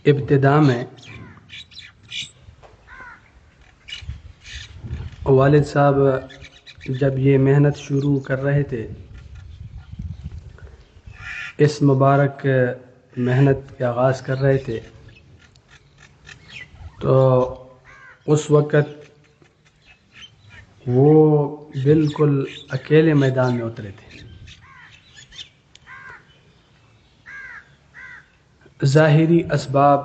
ابتدا میں والد صاحب جب یہ محنت شروع کر رہے تھے، اس مبارک محنت کے آغاز کر رہے تھے، تو اس وقت وہ بالکل اکیلے میدان میں اترے تھے۔ ظاہری اسباب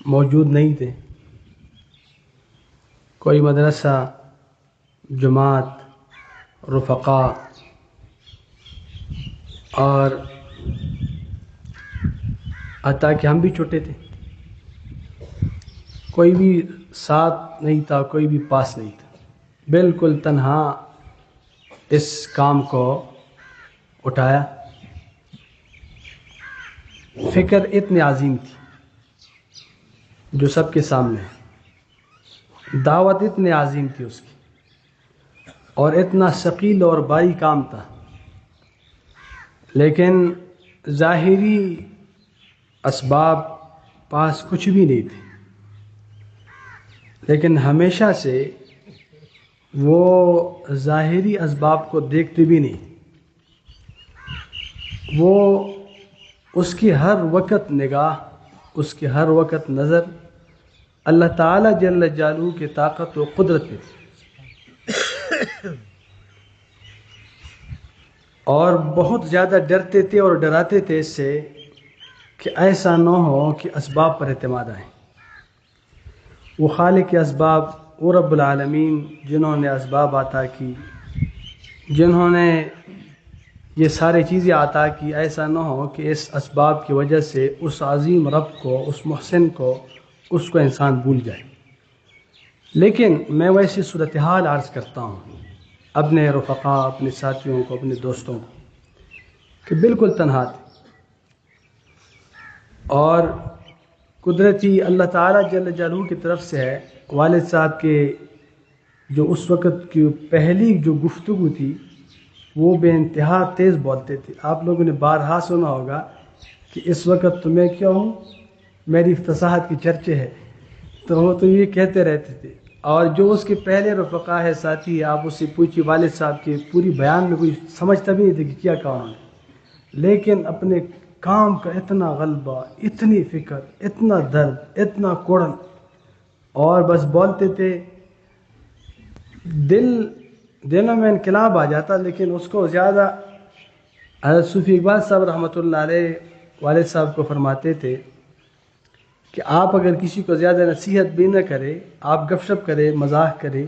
موجود نہیں تھے، کوئی مدرسہ، جماعت، رفقا اور حتیٰ کہ ہم بھی چھوٹے تھے، کوئی بھی ساتھ نہیں تھا، کوئی بھی پاس نہیں تھا، بالکل تنہا اس کام کو اٹھایا۔ فکر اتنی عظیم تھی جو سب کے سامنے ہے، دعوت اتنی عظیم تھی اس کی، اور اتنا ثقیل اور بھاری کام تھا، لیکن ظاہری اسباب پاس کچھ بھی نہیں تھے، لیکن ہمیشہ سے وہ ظاہری اسباب کو دیکھتے بھی نہیں، وہ اس کی ہر وقت نگاہ، اس کی ہر وقت نظر اللہ تعالیٰ جل جلالہ کی طاقت و قدرت پہ تھی، اور بہت زیادہ ڈرتے تھے اور ڈراتے تھے اس سے کہ ایسا نہ ہو کہ اسباب پر اعتماد آئے۔ وہ خالق اسباب، وہ رب العالمین جنہوں نے اسباب عطا کی، جنہوں نے یہ سارے چیزیں عطا کی، ایسا نہ ہو کہ اس اسباب کی وجہ سے اس عظیم رب کو، اس محسن کو، اس کو انسان بھول جائے۔ لیکن میں ویسی صورتحال عرض کرتا ہوں اپنے رفقا، اپنے ساتھیوں کو، اپنے دوستوں کو، کہ بالکل تنہا تھے، اور قدرتی اللہ تعالیٰ جل جلالہ کی طرف سے ہے۔ والد صاحب کے جو اس وقت کی پہلی جو گفتگو تھی، وہ بے انتہا تیز بولتے تھے۔ آپ لوگوں نے بارہا سنا ہوگا کہ اس وقت تمہیں کیا ہوں، میری فصاحت کی چرچے ہے، تو وہ تو یہ کہتے رہتے تھے۔ اور جو اس کے پہلے رفقا ہے، ساتھی ہے، آپ اس سے پوچھیے والد صاحب کے پوری بیان میں کوئی سمجھتا بھی نہیں تھا کہ کیا کہا انہوں نے، لیکن اپنے کام کا اتنا غلبہ، اتنی فکر، اتنا درد، اتنا کوڑن، اور بس بولتے تھے، دلوں میں انقلاب آ جاتا۔ لیکن اس کو زیادہ حضرت صوفی اقبال صاحب رحمۃ اللہ علیہ والد صاحب کو فرماتے تھے کہ آپ اگر کسی کو زیادہ نصیحت بھی نہ کرے، آپ گپ شپ کرے، مزاح کرے،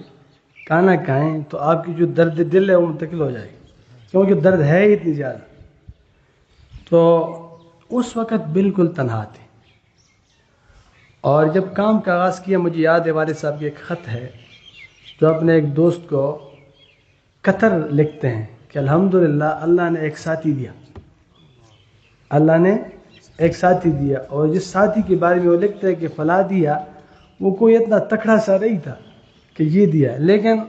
کھانا کھائیں، تو آپ کی جو درد دل ہے وہ منتقل ہو جائے گی، کیونکہ درد ہے ہی اتنی زیادہ۔ تو اس وقت بالکل تنہا تھے، اور جب کام کا آغاز کیا، مجھے یاد ہے والد صاحب کی ایک خط ہے جو اپنے ایک دوست کو قطر لکھتے ہیں کہ الحمدللہ اللہ نے ایک ساتھی دیا، اللہ نے ایک ساتھی دیا، اور جس ساتھی کے بارے میں وہ لکھتے ہیں کہ فلاں دیا، وہ کوئی اتنا تکڑا سا نہیں تھا کہ یہ دیا، لیکن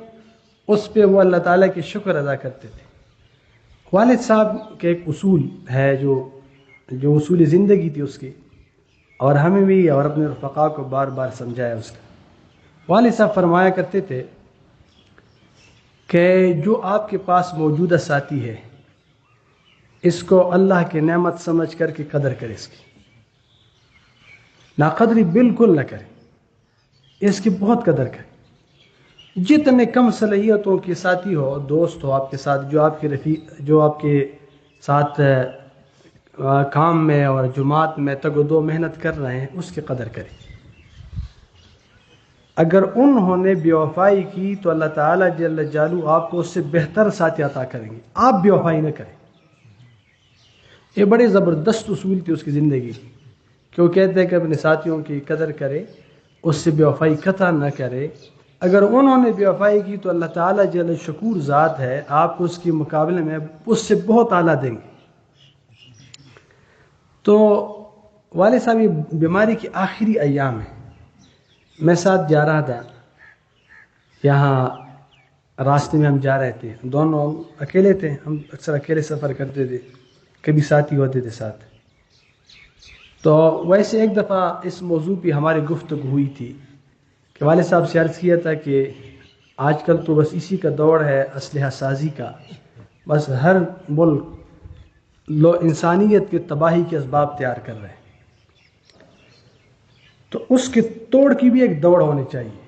اس پہ وہ اللہ تعالیٰ کی شکر ادا کرتے تھے۔ والد صاحب کے ایک اصول ہے جو اصول زندگی تھی اس کی، اور ہمیں بھی اور اپنے رفقا کو بار بار سمجھایا اس کا۔ والد صاحب فرمایا کرتے تھے کہ جو آپ کے پاس موجودہ ساتھی ہے، اس کو اللہ کی نعمت سمجھ کر کے قدر کرے، اس کی ناقدری بالکل نہ کرے، اس کی بہت قدر کرے۔ جتنے کم صلاحیتوں کے ساتھی ہو، دوست ہو آپ کے ساتھ، جو آپ کے ساتھ کام میں اور جماعت میں تگ و دو محنت کر رہے ہیں، اس کی قدر کریں۔ اگر انہوں نے بے وفائی کی تو اللہ تعالیٰ جل جلالہ آپ کو اس سے بہتر ساتھی عطا کریں گے، آپ بے وفائی نہ کریں۔ یہ بڑی زبردست اصول تھی اس کی زندگی کی، کہ وہ کہتے ہیں کہ اپنے ساتھیوں کی قدر کرے، اس سے بے وفائی قطع نہ کرے۔ اگر انہوں نے بے وفائی کی تو اللہ تعالیٰ جل شکور ذات ہے، آپ کو اس کے مقابلے میں اس سے بہت اعلیٰ دیں گے۔ تو والد صاحب یہ بیماری کی آخری ایام ہے، میں ساتھ جا رہا تھا، یہاں راستے میں ہم جا رہے تھے، دونوں اکیلے تھے، ہم اکثر اکیلے سفر کرتے تھے، کبھی ساتھی ہوتے تھے ساتھ۔ تو ویسے ایک دفعہ اس موضوع پہ ہماری گفتگو ہوئی تھی کہ والد صاحب سے عرض کیا تھا کہ آج کل تو بس اسی کا دور ہے اسلحہ سازی کا، بس ہر ملک انسانیت کی تباہی کے اسباب تیار کر رہے ہیں، تو اس کے توڑ کی بھی ایک دوڑ ہونی چاہیے۔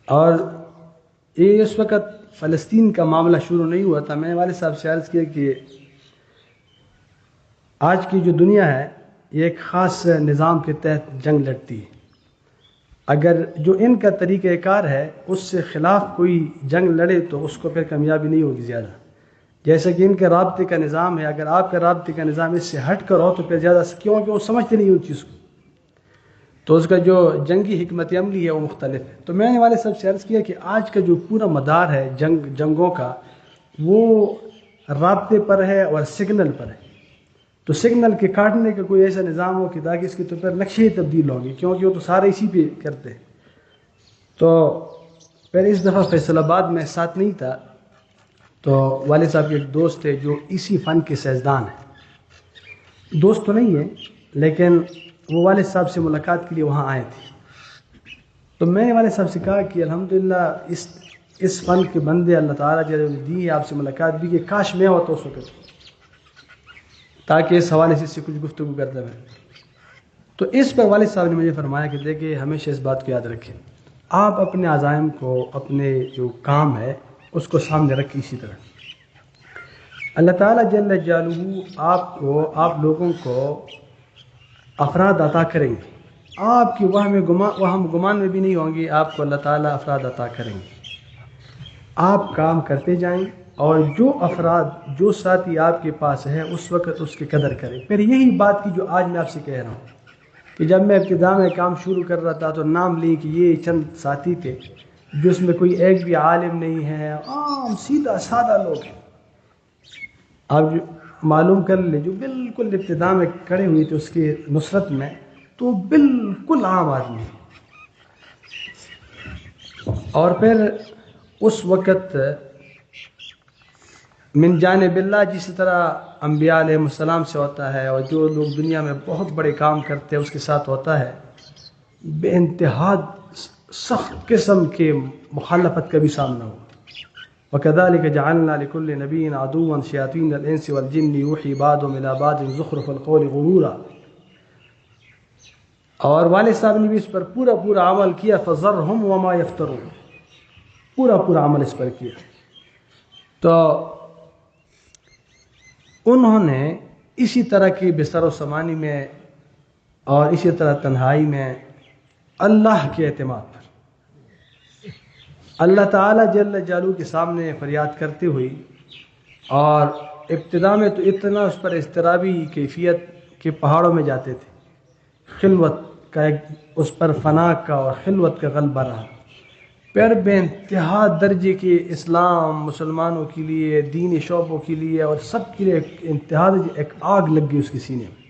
اور یہ اس وقت فلسطین کا معاملہ شروع نہیں ہوا تھا، میں نے والد صاحب سے عرض کیا کہ آج کی جو دنیا ہے یہ ایک خاص نظام کے تحت جنگ لڑتی ہے، اگر جو ان کا طریقہ کار ہے اس سے خلاف کوئی جنگ لڑے تو اس کو پھر کامیابی نہیں ہوگی زیادہ، جیسے کہ ان کے رابطے کا نظام ہے، اگر آپ کا رابطے کا نظام اس سے ہٹ کر ہو تو پھر زیادہ کیونکہ وہ سمجھتے نہیں اس چیز کو، تو اس کا جو جنگی حکمت عملی ہے وہ مختلف ہے۔ تو میں نے والے صاحب سے عرض کیا کہ آج کا جو پورا مدار ہے جنگوں کا وہ رابطے پر ہے اور سگنل پر ہے، تو سگنل کے کاٹنے کا کوئی ایسا نظام ہو کہ تاکہ اس کے تو پھر نقشے تبدیل ہوں گے، کیونکہ وہ تو سارے اسی پہ کرتے ہیں۔ تو پھر اس دفعہ فیصل آباد میں ساتھ نہیں تھا، تو والد صاحب کے ایک دوست تھے جو اسی فن کے سائنسدان ہیں، دوست تو نہیں ہے لیکن وہ والد صاحب سے ملاقات کے لیے وہاں آئے تھے، تو میں نے والد صاحب سے کہا کہ الحمدللہ اس فن کے بندے اللہ تعالیٰ جو دی ہے آپ سے ملاقات بھی، کہ کاش میں ہوتا اس وقت تاکہ اس حوالے سے کچھ گفتگو کرتا ہے۔ تو اس پر والد صاحب نے مجھے فرمایا کہ دیکھیں ہمیشہ اس بات کو یاد رکھیں، آپ اپنے عزائم کو، اپنے جو کام ہے اس کو سامنے رکھیں، اسی طرح اللہ تعالیٰ جل جلالہ آپ لوگوں کو افراد عطا کریں گے، آپ کی وہم گمان میں بھی نہیں ہوں گے، آپ کو اللہ تعالیٰ افراد عطا کریں گے، آپ کام کرتے جائیں اور جو افراد جو ساتھی آپ کے پاس ہے اس وقت اس کی قدر کریں۔ پھر یہی بات کی جو آج میں آپ سے کہہ رہا ہوں کہ جب میں ابتدا میں کام شروع کر رہا تھا تو نام لیں کہ یہ چند ساتھی تھے جس میں کوئی ایک بھی عالم نہیں ہے، عام سیدھا سادہ لوگ ہیں، آپ معلوم کر لیں جو بالکل ابتدا میں کھڑے ہوئے تھے اس کی نصرت میں، تو بالکل عام آدمی، اور پھر اس وقت من جانب اللہ جس طرح انبیاء علیہ السلام سے ہوتا ہے اور جو لوگ دنیا میں بہت بڑے کام کرتے ہیں اس کے ساتھ ہوتا ہے، بے انتہا سخت قسم کے مخالفت کا بھی سامنا ہو۔ وَكَذَلِكَ جَعَلْنَا لِكُلِّ نَبِيٍّ عَدُوًّا شَيَاطِينَ الْإِنسِ وَالْجِنِّ يُوحِي بَعْضُهُمْ إِلَىٰ بَعْضٍ زُخْرُفَ الْقَوْلِ غُرُورًا، اور والد صاحب نے بھی اس پر پورا عمل کیا، فَذَرْهُمْ وَمَا يَفْتَرُونَ، پورا عمل اس پر کیا۔ تو انہوں نے اسی طرح کی بستر و سمانی میں اور اسی طرح تنہائی میں اللہ کے اعتماد پر اللہ تعالیٰ جل جلالہ کے سامنے فریاد کرتے ہوئی، اور ابتدا میں تو اتنا اس پر اضطرابی کیفیت کے پہاڑوں میں جاتے تھے، خلوت کا ایک اس پر فنا کا اور خلوت کا غلبہ رہا، پھر بے انتہا درجے کے اسلام مسلمانوں کے لیے، دینی شعبوں کے لیے اور سب کے لیے ایک آگ لگ گئی اس کے سینے میں۔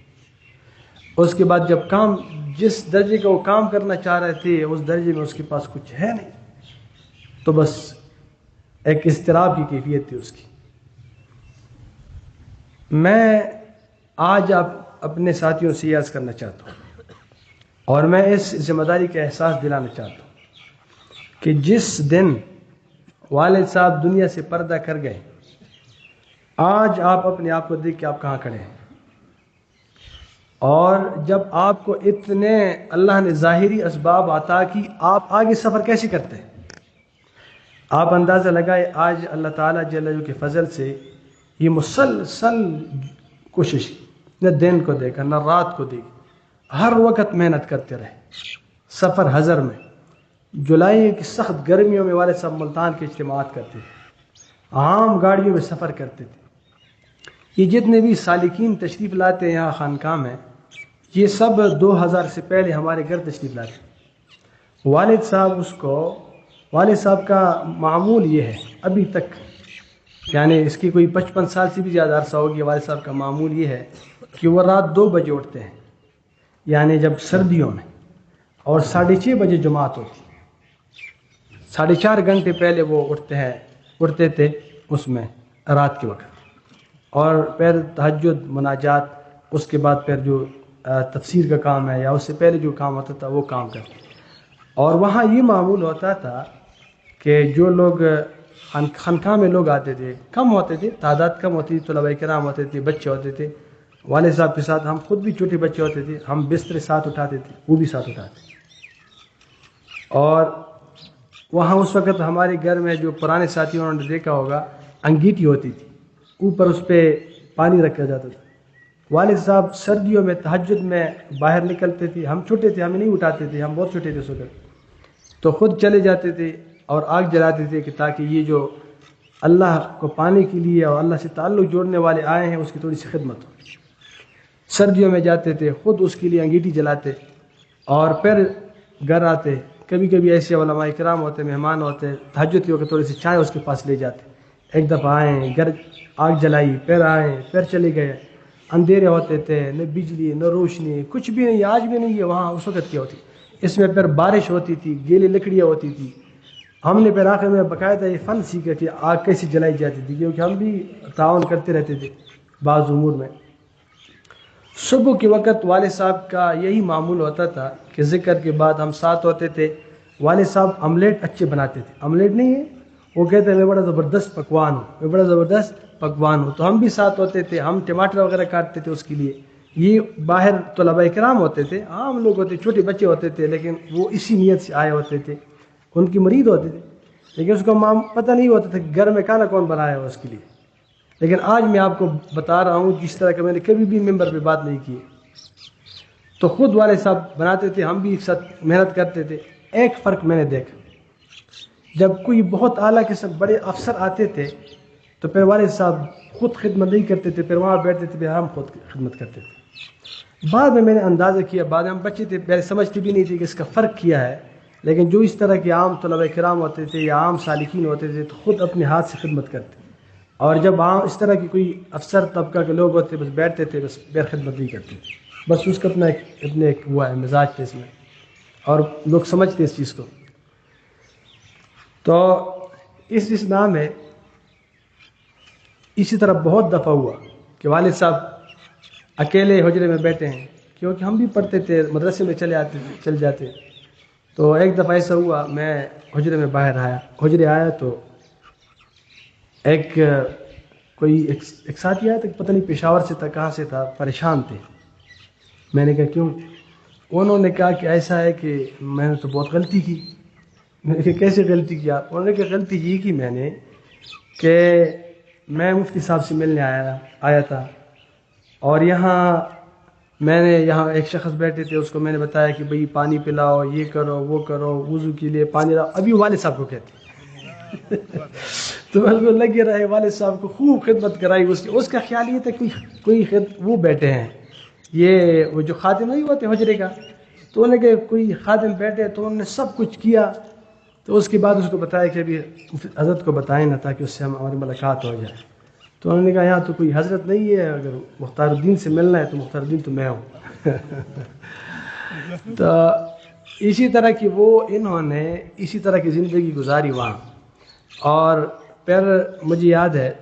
اس کے بعد جب کام جس درجے کا وہ کام کرنا چاہ رہے تھے اس درجے میں اس کے پاس کچھ ہے نہیں، تو بس ایک اضطراب کی کیفیت تھی اس کی۔ میں آج اپنے ساتھیوں سے یہ عرض کرنا چاہتا ہوں اور میں اس ذمہ داری کا احساس دلانا چاہتا ہوں کہ جس دن والد صاحب دنیا سے پردہ کر گئے، آج آپ اپنے آپ کو دیکھ کے آپ کہاں کھڑے ہیں، اور جب آپ کو اتنے اللہ نے ظاہری اسباب عطا کی، آپ آگے سفر کیسے کرتے ہیں؟ آپ اندازہ لگائے آج اللہ تعالیٰ جل جلالہ کے فضل سے یہ مسلسل کوشش، نہ دن کو دیکھا نہ رات کو دیکھی، ہر وقت محنت کرتے رہے، سفر حضر میں، جولائی کی سخت گرمیوں میں والد صاحب ملتان کے اجتماعات کرتے تھے، عام گاڑیوں میں سفر کرتے تھے۔ یہ جتنے بھی سالکین تشریف لاتے ہیں یہاں خانقاہ میں، یہ سب 2000 سے پہلے ہمارے گھر تشریف لاتے ہیں۔ والد صاحب کا معمول یہ ہے ابھی تک، یعنی اس کی کوئی 55 سال سے بھی زیادہ عرصہ ہو گیا، والد صاحب کا معمول یہ ہے کہ وہ رات 2 بجے اٹھتے ہیں، یعنی جب سردیوں میں، اور 6:30 بجے جماعت ہوتی، 4.5 گھنٹے پہلے وہ اٹھتے تھے اس میں رات کے وقت، اور پھر تہجد، مناجات اس کے بعد پھر جو تفسیر کا کام ہے یا اس سے پہلے جو کام ہوتا تھا وہ کام کرتے. اور وہاں یہ معمول ہوتا تھا کہ جو لوگ خانقاہ میں لوگ آتے تھے کم ہوتے تھے، تعداد کم ہوتی تھی، طلباء کرام ہوتے تھے، بچے ہوتے تھے. والد صاحب کے ساتھ ہم خود بھی چھوٹے بچے ہوتے تھے، ہم بستر ساتھ اٹھاتے تھے، وہ بھی ساتھ اٹھاتے. اور وہاں اس وقت ہمارے گھر میں جو پرانے ساتھی انہوں نے دیکھا ہوگا انگیٹھی ہوتی تھی، اوپر اس پہ پانی رکھا جاتا تھا. والد صاحب سردیوں میں تہجد میں باہر نکلتے تھے، ہم چھوٹے تھے ہمیں نہیں اٹھاتے تھے، ہم بہت چھوٹے تھے اس وقت، تو خود چلے جاتے تھے اور آگ جلاتے تھے کہ تاکہ یہ جو اللہ کو پانے کے لیے اور اللہ سے تعلق جوڑنے والے آئے ہیں اس کی تھوڑی سی خدمت ہو. سردیوں میں جاتے تھے، خود اس کے لیے انگیٹھی جلاتے اور پھر گھر آتے. کبھی کبھی ایسے علماء کرام ہوتے، مہمان ہوتے، تہجد کے وقت تھوڑی سی چائے اس کے پاس لے جاتے. ایک دفعہ آئے، گھر آگ جلائی، پھر آئے، پھر چلے گئے. اندھیرے ہوتے تھے، نہ بجلی نہ روشنی، کچھ بھی نہیں، آج بھی نہیں ہے. وہاں اس وقت کیا ہوتی، اس میں پھر بارش ہوتی تھی، گیلی لکڑیاں ہوتی تھی. ہم نے پھر آخر میں باقاعدہ یہ فن سیکھا کہ آگ کیسے جلائی جاتی تھی، کیونکہ ہم بھی تعاون کرتے رہتے تھے بعض امور میں. صبح کے وقت والد صاحب کا یہی معمول ہوتا تھا کہ ذکر کے بعد ہم ساتھ ہوتے تھے. والد صاحب آملیٹ اچھے بناتے تھے. آملیٹ نہیں ہے، وہ کہتے ہیں میں بڑا زبردست پکوان ہوں، میں بڑا زبردست پکوان ہوں. تو ہم بھی ساتھ ہوتے تھے، ہم ٹماٹر وغیرہ کاٹتے تھے اس کے لیے. یہ باہر طلباء کرام ہوتے تھے، عام لوگ ہوتے، چھوٹے بچے ہوتے تھے، لیکن وہ اسی نیت سے آئے ہوتے تھے، ان کی مرید ہوتے تھے، لیکن اس کو پتہ نہیں ہوتا تھا کہ گھر میں کھانا کون بنایا ہو اس کے لیے. لیکن آج میں آپ کو بتا رہا ہوں جس طرح کہ میں نے کبھی بھی ممبر پہ بات نہیں کی. تو خود والد صاحب بناتے تھے، ہم بھی ایک ساتھ محنت کرتے تھے. ایک فرق میں نے دیکھا، جب کوئی بہت اعلیٰ قسم بڑے افسر آتے تھے تو پھر والد صاحب خود خدمت نہیں کرتے تھے، پھر وہاں بیٹھتے تھے، پھر ہم خود خدمت کرتے تھے. بعد میں نے اندازہ کیا، بعد میں ہم بچے تھے، پہلے سمجھتے بھی نہیں تھے کہ اس کا فرق کیا ہے. لیکن جو اس طرح کے عام طلباء کرام ہوتے تھے یا عام سالکین ہوتے تھے تو خود اپنے ہاتھ سے خدمت کرتے. اور جب عام اس طرح کی کوئی افسر طبقہ کے لوگ ہوتے بس بیٹھتے تھے، بس بغیر خدمت نہیں کرتے تھے. بس اس کا اپنا ایک ہوا ہے مزاج تھا اس میں، اور لوگ سمجھتے اس چیز کو. تو اس نام ہے. اسی طرح بہت دفعہ ہوا کہ والد صاحب اکیلے حجرے میں بیٹھے ہیں، کیونکہ ہم بھی پڑھتے تھے، مدرسے میں چل جاتے. تو ایک دفعہ ایسا ہوا، میں حجرے میں باہر حجرے آیا تو ایک ساتھی آیا تھا، پتہ نہیں پشاور سے تھا، کہاں سے تھا، پریشان تھے. میں نے کہا کیوں؟ انہوں نے کہا کہ ایسا ہے کہ میں نے تو بہت غلطی کی. میں نے کہا کیسے غلطی کیا؟ انہوں نے کہا غلطی یہ کی میں نے کہ میں مفتی صاحب سے ملنے آیا تھا، اور میں نے یہاں ایک شخص بیٹھے تھے، اس کو میں نے بتایا کہ بھئی پانی پلاؤ، یہ کرو وہ کرو، وضو کے لیے پانی لاؤ. ابھی والد صاحب کو کہتے تو بس وہ لگے رہے، والد صاحب کو خوب خدمت کرائی. اس کا خیال یہ تھا کہ کوئی وہ بیٹھے ہیں، یہ وہ جو خادم نہیں ہوتے حجرے کا، تو انہوں نے کہ کوئی خادم بیٹھے، تو انہوں نے سب کچھ کیا. تو اس کے بعد اس کو بتایا کہ ابھی حضرت کو بتائیں نا تاکہ اس سے ہماری ملاقات ہو جائے. تو انہوں نے کہا یہاں تو کوئی حضرت نہیں ہے، اگر مختار الدین سے ملنا ہے تو مختار الدین تو میں ہوں. تو اسی طرح کی انہوں نے اسی طرح کی زندگی گزاری وہاں. اور پھر مجھے یاد ہے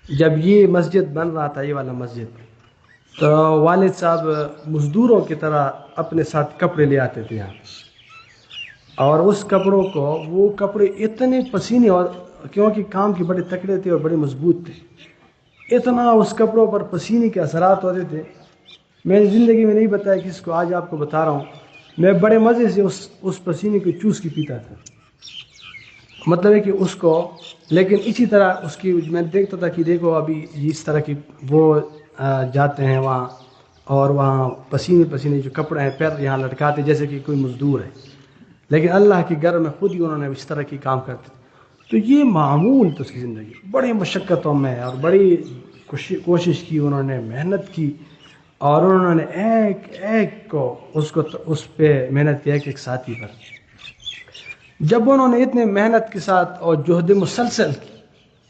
جب یہ مسجد بن رہا تھا، یہ والا مسجد، تو والد صاحب مزدوروں کی طرح اپنے ساتھ کپڑے لے آتے تھے یہاں. اور اس کپڑوں کو، وہ کپڑے اتنے پسینے، اور کیونکہ کام کے بڑے تکڑے تھے اور بڑے مضبوط تھے، اتنا اس کپڑوں پر پسینے کے اثرات ہوتے تھے. میں نے زندگی میں نہیں بتایا کس کو، آج آپ کو بتا رہا ہوں. میں بڑے مزے سے اس پسینے کو چوس کے پیتا تھا. مطلب ہے کہ اس کو، لیکن اسی طرح اس کی میں دیکھتا تھا کہ دیکھو ابھی اس طرح کی وہ جاتے ہیں وہاں، اور وہاں پسینے جو کپڑے ہیں پیر یہاں لٹکاتے جیسے کہ کوئی مزدور ہے، لیکن اللہ کے گھر میں خود ہی انہوں نے اس طرح کی کام کرتے. تو یہ معمول تو اس کی زندگی بڑی مشقتوں میں، اور بڑی کوشش کی انہوں نے، محنت کی، اور انہوں نے ایک اس پہ محنت کی، ایک ساتھی پر. جب انہوں نے اتنے محنت کے ساتھ اور جہد مسلسل کی،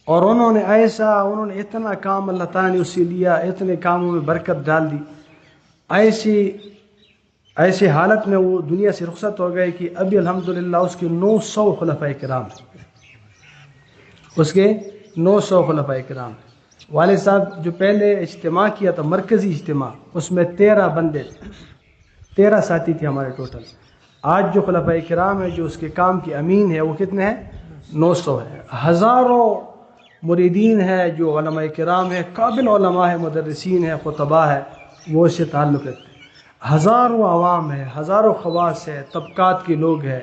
اور انہوں نے اتنا کام اللہ تعالیٰ نے اس سے لیا، اتنے کاموں میں برکت ڈال دی، ایسی حالت میں وہ دنیا سے رخصت ہو گئے کہ ابھی الحمدللہ اس کے 900 خلفائے کرام ہیں. اس کے 900 خلفائے کرام ہیں. والد صاحب جو پہلے اجتماع کیا تھا مرکزی اجتماع، اس میں 13 بندے تھے، 13 ساتھی تھے ہمارے ٹوٹل۔ آج جو خلفائے کرام ہے جو اس کے کام کی امین ہے وہ کتنے ہیں؟ 900 ہے۔ ہزاروں مریدین ہیں جو علماء کرام ہیں، قابل علماء ہیں، مدرسین ہیں، خطباء ہیں، وہ اس سے تعلق رکھتے ہیں۔ ہزاروں عوام ہے، ہزاروں خواص ہے، طبقات کے لوگ ہیں،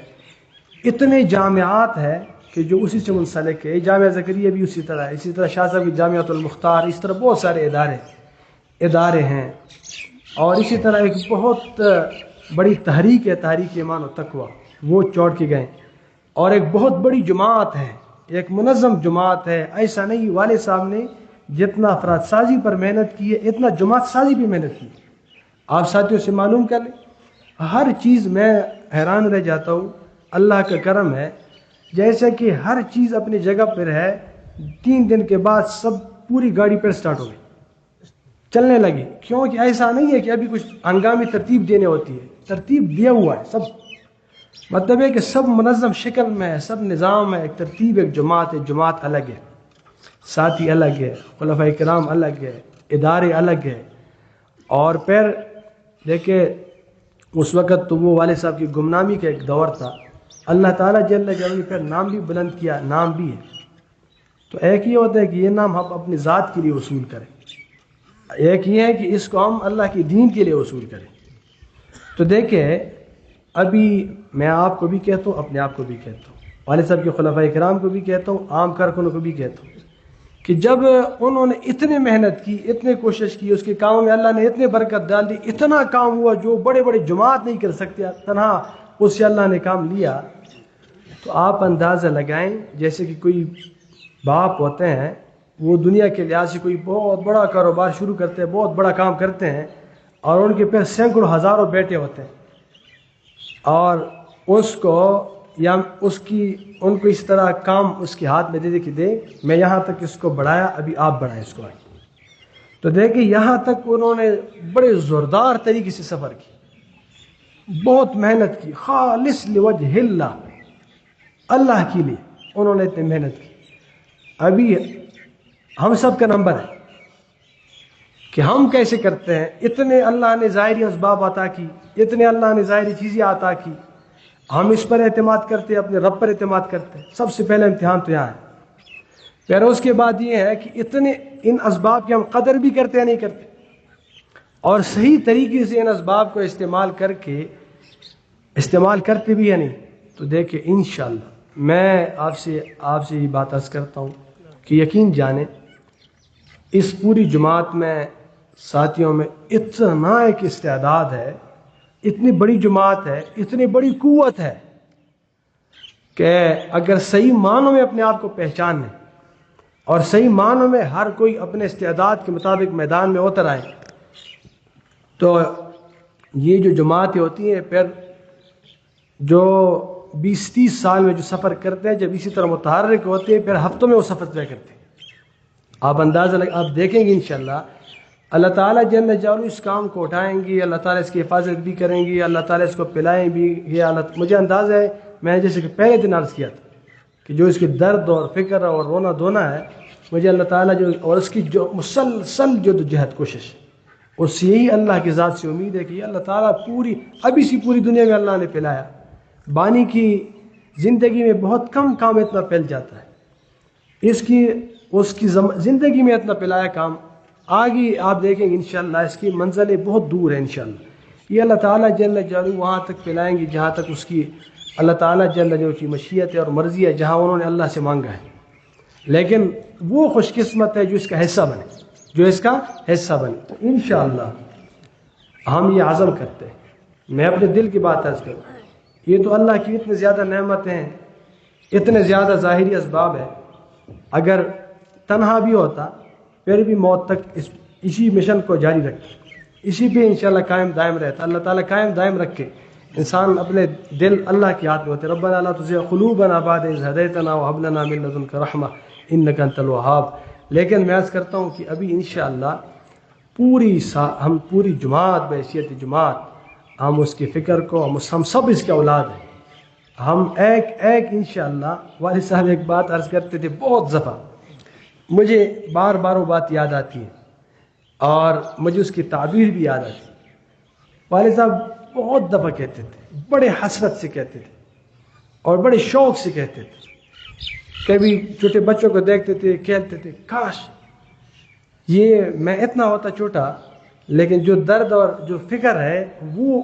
اتنے جامعات ہیں کہ جو اسی سے منسلک ہے۔ جامعہ زکریا بھی اسی طرح ہے، اسی طرح شاہ صاحب کی جامعۃ المختار، اس طرح بہت سارے ادارے ہیں۔ اور اسی طرح ایک بہت بڑی تحریک ہے، تحریک ایمان و تقویٰ، وہ چوڑ کے گئے۔ اور ایک بہت بڑی جماعت ہے، ایک منظم جماعت ہے۔ ایسا نہیں، والد صاحب نے جتنا افراد سازی پر محنت کی ہے اتنا جماعت سازی بھی محنت کی۔ آپ ساتھیوں سے معلوم کر لیں، ہر چیز میں حیران رہ جاتا ہوں، اللہ کا کرم ہے، جیسے کہ ہر چیز اپنی جگہ پر ہے، 3 دن کے بعد سب پوری گاڑی پر سٹارٹ ہو گئی، چلنے لگی۔ کیونکہ ایسا نہیں ہے کہ ابھی کچھ ہنگامی ترتیب دینے ہوتی ہے، ترتیب دیا ہوا ہے سب، مطلب ہے کہ سب منظم شکل میں ہے، سب نظام ہے، ایک ترتیب، ایک جماعت ہے۔ جماعت الگ ہے، ساتھی الگ ہے، خلفائے کرام الگ ہے، ادارے الگ ہے۔ اور پھر دیکھیں اس وقت تو وہ والد صاحب کی گمنامی کا ایک دور تھا، اللہ تعالیٰ جل جلالہ نے پھر نام بھی بلند کیا، نام بھی ہے۔ تو ایک یہ ہوتا ہے کہ یہ نام ہم اپنی ذات کے لیے وصول کریں، ایک یہ ہے کہ اس کو ہم اللہ کی دین کے لیے وصول کریں۔ تو دیکھیں ابھی میں آپ کو بھی کہتا ہوں، اپنے آپ کو بھی کہتا ہوں، والد صاحب کے خلفائے کرام کو بھی کہتا ہوں، عام کارکنوں کو بھی کہتا ہوں کہ جب انہوں نے اتنے محنت کی، اتنے کوشش کی، اس کے کاموں میں اللہ نے اتنے برکت ڈال دی، اتنا کام ہوا جو بڑے بڑے جماعت نہیں کر سکتے، تنہا اس سے اللہ نے کام لیا۔ تو آپ اندازہ لگائیں جیسے کہ کوئی باپ ہوتے ہیں، وہ دنیا کے لحاظ سے کوئی بہت بڑا کاروبار شروع کرتے ہیں، بہت بڑا کام کرتے ہیں، اور ان کے پاس سینکڑوں ہزاروں بیٹے ہوتے ہیں، اور اس کو یا ان کو اس طرح کام اس کے ہاتھ میں دے دے کہ دے میں یہاں تک اس کو بڑھایا، ابھی آپ بڑھائیں اس کو۔ تو دیکھیں یہاں تک انہوں نے بڑے زوردار طریقے سے سفر کی، بہت محنت کی، خالص لوجہ اللہ، اللہ کے لیے انہوں نے اتنی محنت کی۔ ابھی ہم سب کا نمبر ہے کہ ہم کیسے کرتے ہیں۔ اتنے اللہ نے ظاہری اسباب عطا کی، اتنے اللہ نے ظاہری چیزیں عطا کی، ہم اس پر اعتماد کرتے، اپنے رب پر اعتماد کرتے ہیں۔ سب سے پہلے امتحان تو یہاں ہے۔ پھر اس کے بعد یہ ہے کہ اتنے ان اسباب کی ہم قدر بھی کرتے یا نہیں کرتے، اور صحیح طریقے سے ان اسباب کو استعمال کرتے بھی یا نہیں۔ تو دیکھیں انشاءاللہ میں آپ سے یہ بات عرض کرتا ہوں کہ یقین جانیں اس پوری جماعت میں ساتھیوں میں اتنا ایک استعداد ہے، اتنی بڑی جماعت ہے، اتنی بڑی قوت ہے کہ اگر صحیح معنوں میں اپنے آپ کو پہچان لیں اور صحیح معنوں میں ہر کوئی اپنے استعداد کے مطابق میدان میں اتر آئے، تو یہ جو جماعتیں ہوتی ہیں پھر جو 20-30 سال میں جو سفر کرتے ہیں، جب اسی طرح متحرک ہوتے ہیں، پھر ہفتوں میں وہ سفر طے کرتے ہیں۔ آپ آپ دیکھیں گے انشاءاللہ اللہ تعالیٰ جل جلالہ اس کام کو اٹھائیں گے، اللہ تعالیٰ اس کی حفاظت بھی کریں گے، اللہ تعالیٰ اس کو پلائیں بھی۔ مجھے اندازہ ہے، میں جیسے کہ پہلے دن عرض کیا تھا کہ جو اس کی درد اور فکر اور رونا دھونا ہے، مجھے اللہ تعالیٰ اور اس کی جو مسلسل جدوجہد کوشش، اس یہی اللہ کی ذات سے امید ہے کہ اللہ تعالیٰ ابھی سی پوری دنیا میں اللہ نے پھیلایا۔ بانی کی زندگی میں بہت کم کام اتنا پھیل جاتا ہے، اس کی زندگی میں اتنا پھیلایا کام، آگے آپ دیکھیں گے انشاءاللہ اس کی منزلیں بہت دور ہیں انشاءاللہ۔ یہ اللہ تعالیٰ جل جلالہ وہاں تک پھیلائیں گے جہاں تک اس کی اللہ تعالیٰ جل جلالہ کی مشیت ہے اور مرضی ہے، جہاں انہوں نے اللہ سے مانگا ہے۔ لیکن وہ خوش قسمت ہے جو اس کا حصہ بنے، تو انشاءاللہ ہم یہ عزم کرتے ہیں۔ میں اپنے دل کی بات عرض کروں، یہ تو اللہ کی اتنی زیادہ نعمتیں ہیں، اتنے زیادہ ظاہری اسباب ہے، اگر تنہا بھی ہوتا پھر بھی موت تک اسی مشن کو جاری رکھتے، اسی پہ انشاءاللہ قائم دائم رہتا۔ اللہ تعالیٰ قائم دائم رکھے، انسان اپنے دل اللہ کے ہاتھ میں ہوتے۔ ربنا لا تزغ قلوبنا بعد اذ ہدیتنا وہب لنا من لدنک رحمہ انک انت الوہاب۔ لیکن میں عرض کرتا ہوں کہ ابھی انشاءاللہ ہم پوری جماعت بحیثیت جماعت، ہم اس کی فکر کو، ہم سب اس کے اولاد ہیں، ہم ایک انشاءاللہ۔ والد صاحب ایک بات عرض کرتے تھے بہت دفعہ، مجھے بار بار وہ بات یاد آتی ہے اور مجھے اس کی تعبیر بھی یاد آتی ہے. والد صاحب بہت دفعہ کہتے تھے، بڑے حسرت سے کہتے تھے اور بڑے شوق سے کہتے تھے. کبھی چھوٹے بچوں کو دیکھتے تھے، کہتے تھے کاش یہ میں اتنا ہوتا چھوٹا، لیکن جو درد اور جو فکر ہے وہ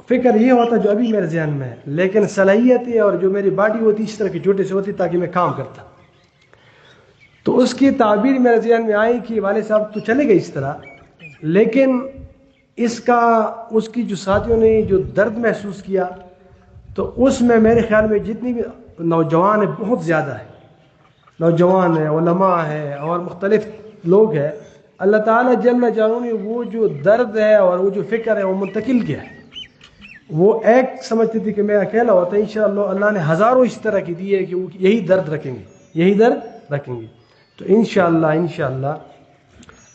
فکر یہ ہوتا جو ابھی میرے ذہن میں ہے، لیکن صلاحیتیں اور جو میری باڈی ہوتی اس طرح کی چھوٹے سے ہوتی تاکہ میں کام کرتا. تو اس کی تعبیر میرے ذہن میں آئی کہ والد صاحب تو چلے گئے اس طرح، لیکن اس کی جو ساتھیوں نے جو درد محسوس کیا، تو اس میں میرے خیال میں جتنی بھی نوجوان ہیں بہت زیادہ ہیں، نوجوان ہیں، علماء ہیں اور مختلف لوگ ہیں. اللہ تعالیٰ جل جلالہ نے وہ جو درد ہے اور وہ جو فکر ہے وہ منتقل کیا ہے. وہ ایک سمجھتے تھے کہ میں اکیلا ہوتا، انشاءاللہ اللہ نے ہزاروں اس طرح کی دی ہے کہ وہ یہی درد رکھیں گے، یہی درد رکھیں گے. تو انشاءاللہ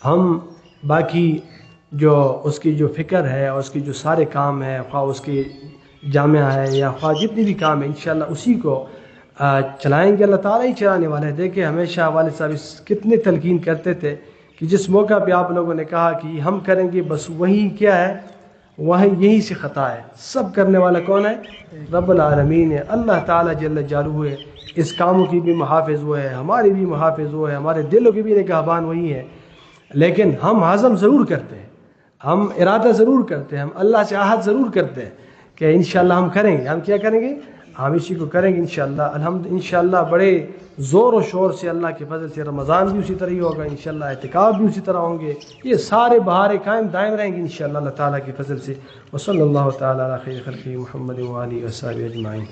ہم باقی جو اس کی جو فکر ہے اور اس کی جو سارے کام ہیں، خواہ اس کی جامعہ ہے یا خواہ جتنی بھی کام ہے، انشاءاللہ اسی کو چلائیں گے. اللہ تعالیٰ ہی چلانے والے ہیں. دیکھیں ہمیشہ والد صاحب کتنے تلقین کرتے تھے کہ جس موقع پہ آپ لوگوں نے کہا کہ ہم کریں گے، بس وہی کیا ہے، وہی یہی سے خطا ہے. سب کرنے والا کون ہے؟ رب العالمین ہے. اللہ تعالیٰ جل جلالہ ہے. اس کاموں کی بھی محافظ وہ ہے، ہماری بھی محافظ وہ ہے، ہمارے دلوں کی بھی نگہبان وہی ہے. لیکن ہم عزم ضرور کرتے ہیں، ہم ارادہ ضرور کرتے ہیں، ہم اللہ سے عہد ضرور کرتے ہیں کہ انشاءاللہ ہم کریں گے. ہم کیا کریں گے؟ ہم اسی کو کریں گے انشاءاللہ. انشاءاللہ بڑے زور و شور سے اللہ کے فضل سے رمضان بھی اسی طرح ہی ہوگا، انشاءاللہ اعتکاف بھی اسی طرح ہوں گے. یہ سارے بہاریں قائم دائم رہیں گے انشاءاللہ اللہ تعالیٰ کے فضل سے. وصلی اللہ تعالیٰ علی خیر خلقہ محمد و آلہ و صحبہ اجمعین.